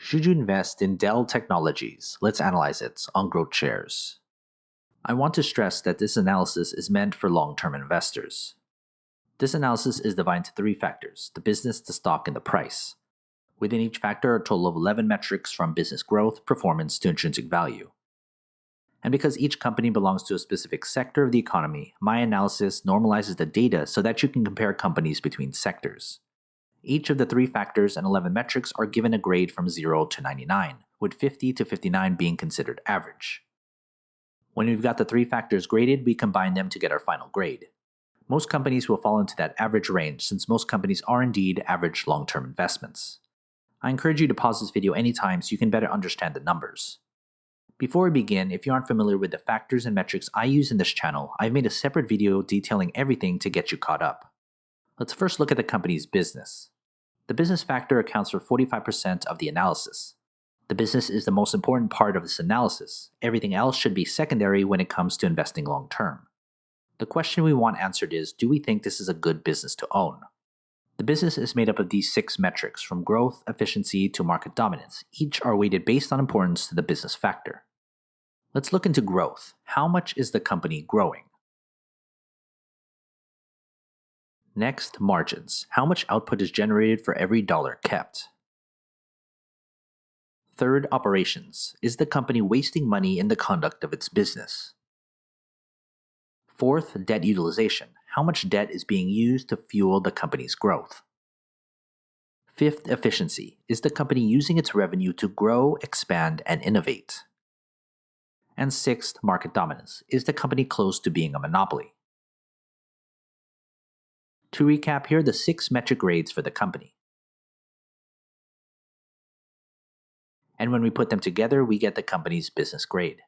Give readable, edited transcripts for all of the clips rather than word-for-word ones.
Should you invest in Dell Technologies? Let's analyze it on GrowthShares. I want to stress that this analysis is meant for long-term investors. This analysis is divided into three factors: the business, the stock, and the price. Within each factor are a total of 11 metrics from business growth, performance, to intrinsic value. And because each company belongs to a specific sector of the economy, my analysis normalizes the data so that you can compare companies between sectors. Each of the three factors and 11 metrics are given a grade from 0 to 99, with 50 to 59 being considered average. When we've got the three factors graded, we combine them to get our final grade. Most companies will fall into that average range since most companies are indeed average long-term investments. I encourage you to pause this video anytime so you can better understand the numbers. Before we begin, if you aren't familiar with the factors and metrics I use in this channel, I've made a separate video detailing everything to get you caught up. Let's first look at the company's business. The business factor accounts for 45% of the analysis. The business is the most important part of this analysis. Everything else should be secondary when it comes to investing long term. The question we want answered is, do we think this is a good business to own? The business is made up of these 6 metrics, from growth, efficiency, to market dominance. Each are weighted based on importance to the business factor. Let's look into growth. How much is the company growing? Next, margins. How much output is generated for every dollar kept? Third, operations. Is the company wasting money in the conduct of its business? Fourth, debt utilization. How much debt is being used to fuel the company's growth? Fifth, efficiency. Is the company using its revenue to grow, expand, and innovate? And sixth, market dominance. Is the company close to being a monopoly? To recap, here are the 6 metric grades for the company. And when we put them together, we get the company's business grade.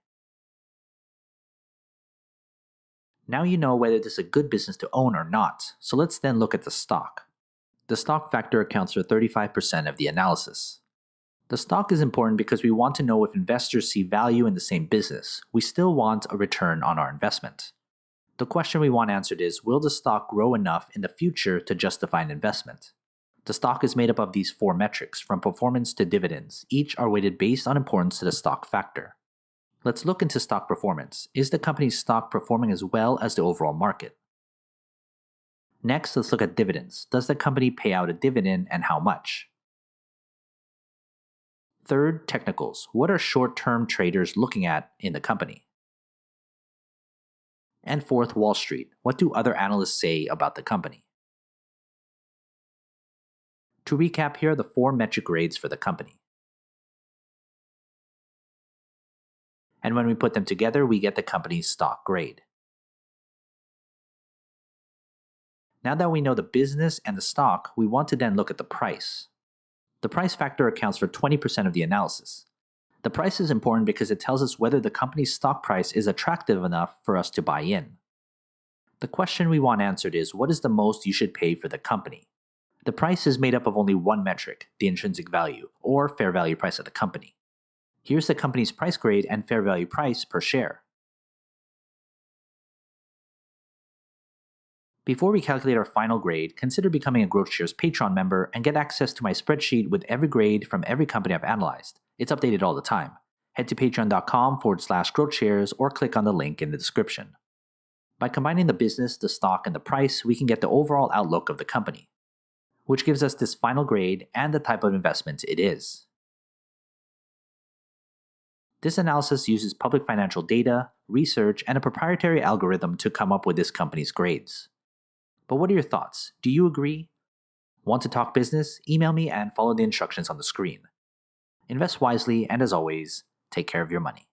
Now you know whether this is a good business to own or not, so let's then look at the stock. The stock factor accounts for 35% of the analysis. The stock is important because we want to know if investors see value in the same business. We still want a return on our investment. The question we want answered is, will the stock grow enough in the future to justify an investment? The stock is made up of these 4 metrics, from performance to dividends. Each are weighted based on importance to the stock factor. Let's look into stock performance. Is the company's stock performing as well as the overall market? Next, let's look at dividends. Does the company pay out a dividend, and how much? Third, technicals. What are short-term traders looking at in the company? And fourth, Wall Street. What do other analysts say about the company? To recap, here are the 4 metric grades for the company. And when we put them together, we get the company's stock grade. Now that we know the business and the stock, we want to then look at the price. The price factor accounts for 20% of the analysis. The price is important because it tells us whether the company's stock price is attractive enough for us to buy in. The question we want answered is, what is the most you should pay for the company? The price is made up of only one metric, the intrinsic value, or fair value price of the company. Here's the company's price grade and fair value price per share. Before we calculate our final grade, consider becoming a GrowthShares Patreon member and get access to my spreadsheet with every grade from every company I've analyzed. It's updated all the time. Head to patreon.com/GrowthShares or click on the link in the description. By combining the business, the stock, and the price, we can get the overall outlook of the company, which gives us this final grade and the type of investment it is. This analysis uses public financial data, research, and a proprietary algorithm to come up with this company's grades. But what are your thoughts? Do you agree? Want to talk business? Email me and follow the instructions on the screen. Invest wisely, and as always, take care of your money.